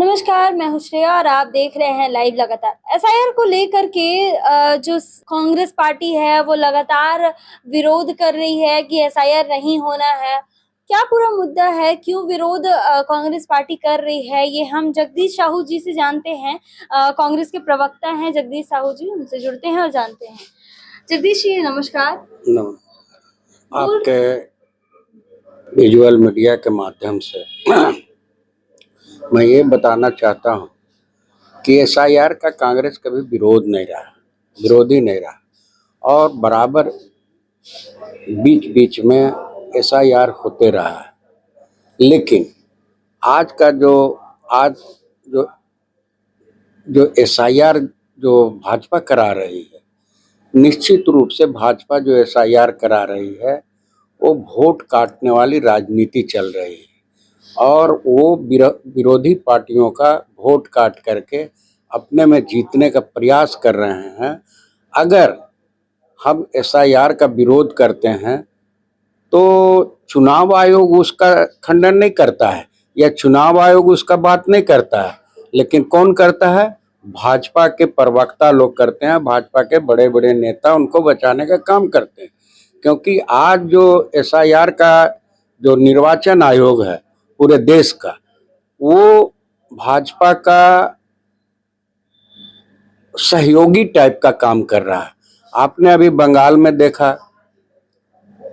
नमस्कार, मैं हूँ श्रेया और आप देख रहे हैं लाइव लगातार। एसआईआर को लेकर के जो कांग्रेस पार्टी है वो लगातार विरोध कर रही है कि एसआईआर नहीं होना है। क्या पूरा मुद्दा है, क्यों विरोध कांग्रेस पार्टी कर रही है, ये हम जगदीश साहू जी से जानते हैं। कांग्रेस के प्रवक्ता हैं जगदीश साहू जी, उनसे जुड़ते हैं और जानते हैं। जगदीश जी नमस्कार। आपके विजुअल मीडिया के माध्यम से मैं ये बताना चाहता हूँ कि एसआईआर का कांग्रेस कभी विरोधी नहीं रहा और बराबर बीच बीच में एसआईआर होते रहा है। लेकिन आज जो एसआईआर जो भाजपा करा रही है, निश्चित रूप से भाजपा जो एसआईआर करा रही है वो वोट काटने वाली राजनीति चल रही है और वो विरोधी पार्टियों का वोट काट करके अपने में जीतने का प्रयास कर रहे हैं। अगर हम एसआईआर का विरोध करते हैं तो चुनाव आयोग उसका खंडन नहीं करता है या चुनाव आयोग उसका बात नहीं करता है, लेकिन कौन करता है? भाजपा के प्रवक्ता लोग करते हैं, भाजपा के बड़े बड़े नेता उनको बचाने का काम करते हैं। क्योंकि आज जो एसआईआर का जो निर्वाचन आयोग है पूरे देश का, वो भाजपा का सहयोगी टाइप का काम कर रहा है। आपने अभी बंगाल में देखा,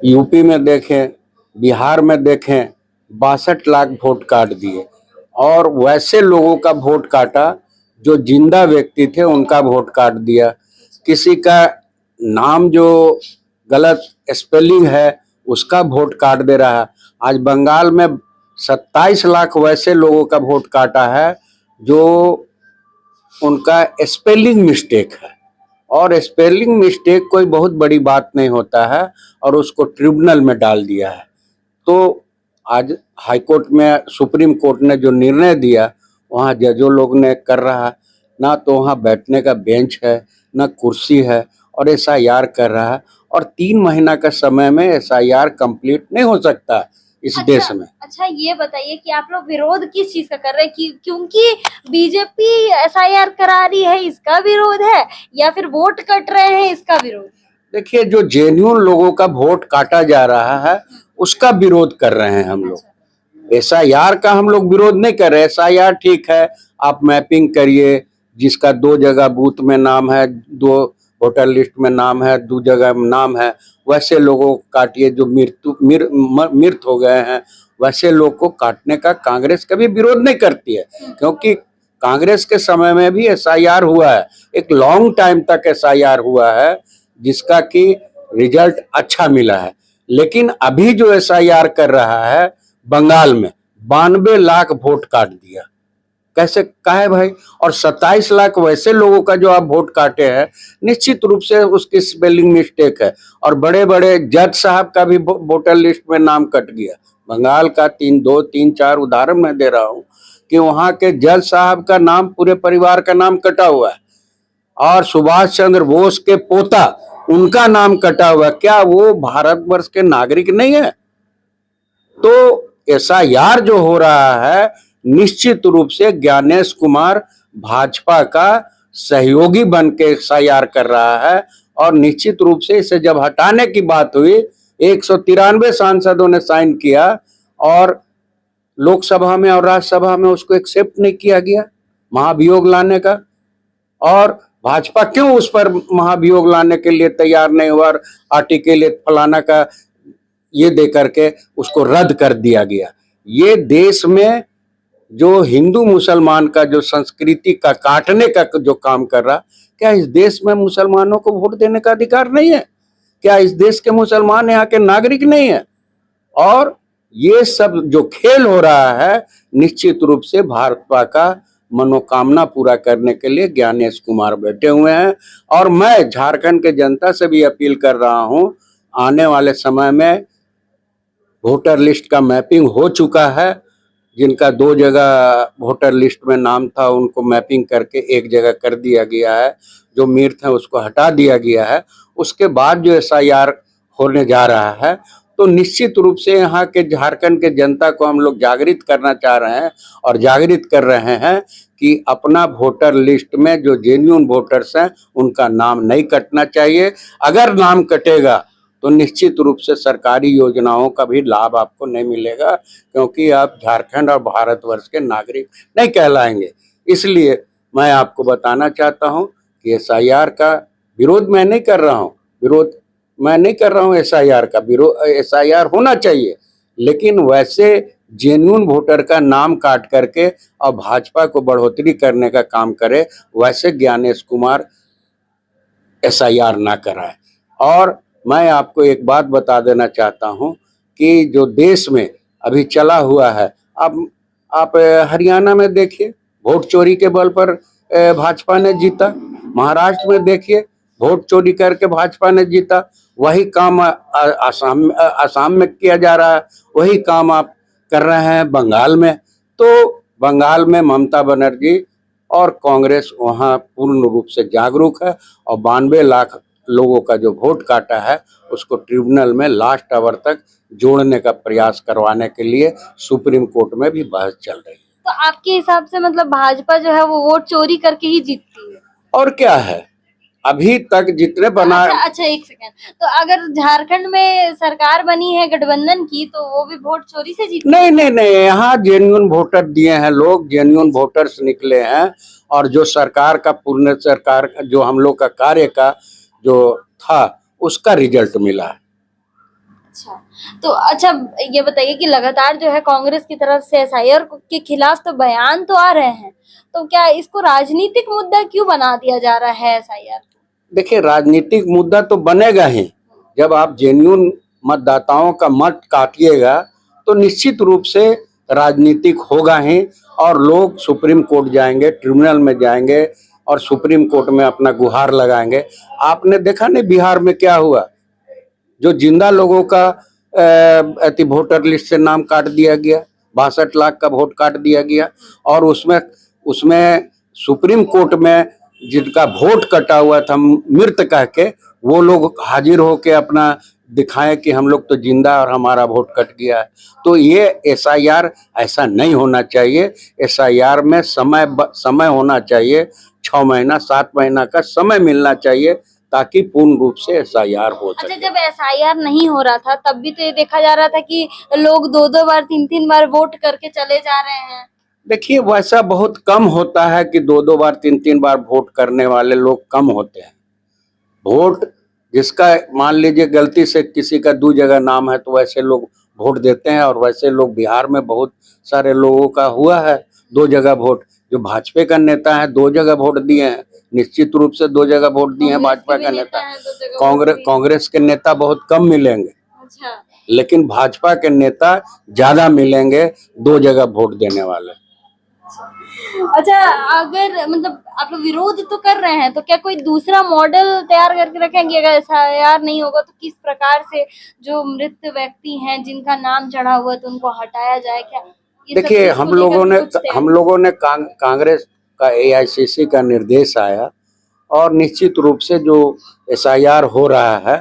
यूपी में देखें, बिहार में देखें, 62 लाख वोट काट दिए और वैसे लोगों का वोट काटा जो जिंदा व्यक्ति थे, उनका वोट काट दिया। किसी का नाम जो गलत स्पेलिंग है उसका वोट काट दे रहा है। आज बंगाल में 27 लाख वैसे लोगों का वोट काटा है जो उनका स्पेलिंग मिस्टेक है, और स्पेलिंग मिस्टेक कोई बहुत बड़ी बात नहीं होता है और उसको ट्रिब्यूनल में डाल दिया है। तो आज हाईकोर्ट में, सुप्रीम कोर्ट ने जो निर्णय दिया, वहाँ जजों लोग ने कर रहा, ना तो वहाँ बैठने का बेंच है ना कुर्सी है, और एसआईआर कर रहा है। और 3 महीना का समय में एसआईआर कंप्लीट नहीं हो सकता इस देश में। अच्छा, ये बताइए कि आप लोग विरोध किस चीज का कर रहे हैं? कि क्योंकि बीजेपी एसआईआर करा रही है इसका विरोध है, या फिर वोट कट रहे हैं इसका विरोध? देखिए, जो जेन्युइन लोगों का वोट काटा जा रहा है उसका विरोध कर रहे हैं हम लोग। एसआईआर का हम लोग विरोध नहीं कर रहे। एसआईआर ठीक है, आप मैपिंग करिए, जिसका 2 जगह बूथ में नाम है, 2 वोटर लिस्ट में नाम है, 2 जगह में नाम है, वैसे लोगों को काटिए। जो मृत हो गए हैं वैसे लोग को काटने का कांग्रेस कभी विरोध नहीं करती है, क्योंकि कांग्रेस के समय में भी एसआईआर हुआ है, एक लॉन्ग टाइम तक एसआईआर हुआ है जिसका कि रिजल्ट अच्छा मिला है। लेकिन अभी जो एसआईआर कर रहा है बंगाल में, 92 लाख वोट काट दिया। कैसे काहे भाई? और 27 लाख वैसे लोगों का जो आप वोट काटे हैं, निश्चित रूप से उसकी स्पेलिंग मिस्टेक है। और बड़े बड़े जज साहब का भी वोटर लिस्ट में नाम कट गया। बंगाल का 3 4 उदाहरण मैं दे रहा हूँ कि वहाँ के जज साहब का नाम, पूरे परिवार का नाम कटा हुआ है, और सुभाष चंद्र बोस के पोता, उनका नाम कटा हुआ। क्या वो भारतवर्ष के नागरिक नहीं है? तो एसआईआर जो हो रहा है, निश्चित रूप से ज्ञानेश कुमार भाजपा का सहयोगी बन के एसआईआर कर रहा है, और निश्चित रूप से इसे जब हटाने की बात हुई, 193 सांसदों ने साइन किया और लोकसभा में और राज्यसभा में उसको एक्सेप्ट नहीं किया गया महाभियोग लाने का। और भाजपा क्यों उस पर महाभियोग लाने के लिए तैयार नहीं हुआ, और आर्टिकल फलाना का ये दे करके उसको रद्द कर दिया गया। ये देश में जो हिंदू मुसलमान का जो संस्कृति का काटने का जो काम कर रहा, क्या इस देश में मुसलमानों को वोट देने का अधिकार नहीं है? क्या इस देश के मुसलमान यहाँ के नागरिक नहीं है? और ये सब जो खेल हो रहा है, निश्चित रूप से भाजपा का मनोकामना पूरा करने के लिए ज्ञानेश कुमार बैठे हुए हैं। और मैं झारखंड के जनता से भी अपील कर रहा हूं, आने वाले समय में वोटर लिस्ट का मैपिंग हो चुका है। जिनका 2 जगह वोटर लिस्ट में नाम था, उनको मैपिंग करके 1 जगह कर दिया गया है। जो मृत है उसको हटा दिया गया है। उसके बाद जो एसआईआर होने जा रहा है, तो निश्चित रूप से यहाँ के झारखंड के जनता को हम लोग जागृत करना चाह रहे हैं और जागृत कर रहे हैं कि अपना वोटर लिस्ट में जो जेन्युइन वोटर्स हैं उनका नाम नहीं कटना चाहिए। अगर नाम कटेगा तो निश्चित रूप से सरकारी योजनाओं का भी लाभ आपको नहीं मिलेगा, क्योंकि आप झारखंड और भारतवर्ष के नागरिक नहीं कहलाएंगे। इसलिए मैं आपको बताना चाहता हूं कि एसआईआर का विरोध मैं नहीं कर रहा हूं, एसआईआर का विरोध, एसआईआर होना चाहिए, लेकिन वैसे जेन्युइन वोटर का नाम काट करके और भाजपा को बढ़ोतरी करने का काम करे, वैसे ज्ञानेश कुमार एसआईआर ना कराए। और मैं आपको एक बात बता देना चाहता हूं कि जो देश में अभी चला हुआ है, अब आप हरियाणा में देखिए, वोट चोरी के बल पर भाजपा ने जीता। महाराष्ट्र में देखिए, वोट चोरी करके भाजपा ने जीता। वही काम असम में किया जा रहा है, वही काम आप कर रहे हैं बंगाल में। तो बंगाल में ममता बनर्जी और कांग्रेस वहां पूर्ण रूप से जागरूक है और 92 लाख लोगों का जो वोट काटा है उसको ट्रिब्यूनल में लास्ट आवर तक जोड़ने का प्रयास करवाने के लिए सुप्रीम कोर्ट में भी बहस चल रही है। तो आपके हिसाब से मतलब भाजपा जो है वो वोट चोरी करके ही जीतती है? और क्या है, अभी तक जितने बना। अच्छा एक सेकंड, तो अगर झारखंड में सरकार बनी है गठबंधन की तो वो भी वोट चोरी से जीती? नहीं, यहाँ जेन्युइन वोटर दिए हैं लोग, जेन्युइन वोटर्स निकले हैं और जो सरकार का पूर्ण सरकार जो हम लोग का कार्य का जो था उसका रिजल्ट मिला है। अच्छा, तो अच्छा ये बताइए कि लगातार जो है कांग्रेस की तरफ से एसआईआर के खिलाफ तो बयान तो आ रहे हैं, तो क्या इसको राजनीतिक मुद्दा क्यों बना दिया जा रहा है एसआईआर? देखिए, राजनीतिक मुद्दा तो बनेगा ही। जब आप जेन्युइन मतदाताओं का मत काटिएगा तो निश्चित रूप से राजनीतिक होगा ही और लोग सुप्रीम कोर्ट जाएंगे, ट्रिब्यूनल में जाएंगे और सुप्रीम कोर्ट में अपना गुहार लगाएंगे। आपने देखा नहीं बिहार में क्या हुआ, जो जिंदा लोगों का वोटर लिस्ट से नाम काट दिया गया, 62 लाख का वोट काट दिया गया और उसमें सुप्रीम कोर्ट में जिनका वोट कटा हुआ था मृत कह के, वो लोग हाजिर होके अपना दिखाएं कि हम लोग तो जिंदा और हमारा वोट कट गया है। तो ये एसआईआर ऐसा नहीं होना चाहिए। एसआईआर में समय होना चाहिए, 6 महीना 7 महीना का समय मिलना चाहिए ताकि पूर्ण रूप से एसआईआर हो सके। अच्छा, जब एसआईआर नहीं हो रहा था तब भी तो ये देखा जा रहा था कि लोग 2-2 बार 3-3 बार वोट करके चले जा रहे हैं। देखिए, वैसा बहुत कम होता है कि 2-2 बार 3-3 बार वोट करने वाले लोग कम होते हैं। वोट जिसका मान लीजिए गलती से किसी का 2 जगह नाम है तो वैसे लोग वोट देते हैं और वैसे लोग बिहार में बहुत सारे लोगों का हुआ है 2 जगह वोट। जो भाजपा का नेता है 2 जगह वोट दिए हैं, निश्चित रूप से 2 जगह वोट दिए हैं भाजपा का नेता। कांग्रेस के नेता बहुत कम मिलेंगे। अच्छा, लेकिन भाजपा के नेता ज्यादा मिलेंगे 2 जगह वोट देने वाले। अच्छा, अगर मतलब आप लोग विरोध तो कर रहे हैं तो क्या कोई दूसरा मॉडल तैयार करके रखेंगे? अगर एसआईआर नहीं होगा तो किस प्रकार से जो मृत व्यक्ति हैं जिनका नाम चढ़ा हुआ है तो उनको हटाया जाए? क्या देखिए, हम लोगों ने कांग्रेस का एआईसीसी का निर्देश आया और निश्चित रूप से जो एसआईआर हो रहा है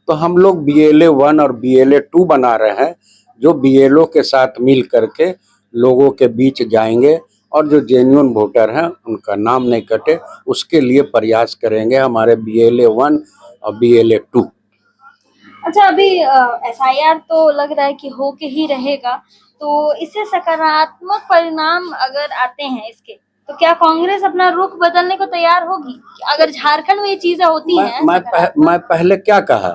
तो हम लोग BLA 1 और BLA 2 बना रहे हैं, जो BLO के साथ मिल करके लोगों के बीच जाएंगे और जो जेन्युइन वोटर हैं उनका नाम नहीं कटे उसके लिए प्रयास करेंगे हमारे BLA 1 और BLA 2। अच्छा, अभी एसआईआर तो लग रहा है कि हो के ही रहेगा, तो इससे सकारात्मक परिणाम अगर आते हैं इसके, तो क्या कांग्रेस अपना रुख बदलने को तैयार होगी अगर झारखंड में ये चीजें होती हैं? मैं पहले क्या कहा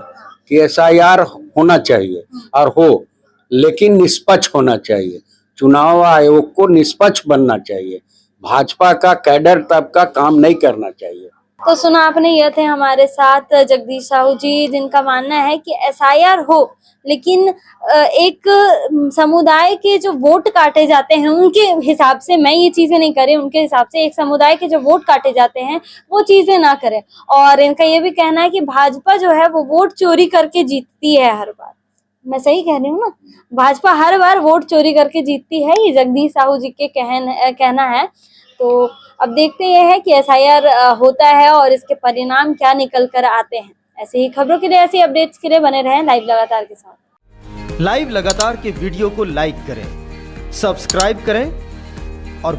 कि एसआईआर होना चाहिए और हो, लेकिन निष्पक्ष होना चाहिए। चुनाव आयोग को निष्पक्ष बनना चाहिए। भाजपा का कैडर तब का काम नहीं करना चाहिए। तो सुना आपने, ये थे हमारे साथ जगदीश साहू जी, जिनका मानना है कि एसआईआर हो लेकिन एक समुदाय के जो वोट काटे जाते हैं उनके हिसाब से, मैं ये चीजें नहीं करें, उनके हिसाब से एक समुदाय के जो वोट काटे जाते हैं वो चीजें ना करें। और इनका ये भी कहना है कि भाजपा जो है वो वोट चोरी करके जीतती है हर बार। मैं सही कह रही हूँ ना? भाजपा हर बार वोट चोरी करके जीतती है, ये जगदीश साहू जी के कहना है। तो अब देखते ये है कि एसआईआर होता है और इसके परिणाम क्या निकल कर आते हैं। ऐसे ही खबरों के लिए, ऐसी अपडेट्स के लिए बने रहें लाइव लगातार के साथ। लाइव लगातार के वीडियो को लाइक करें, सब्सक्राइब करें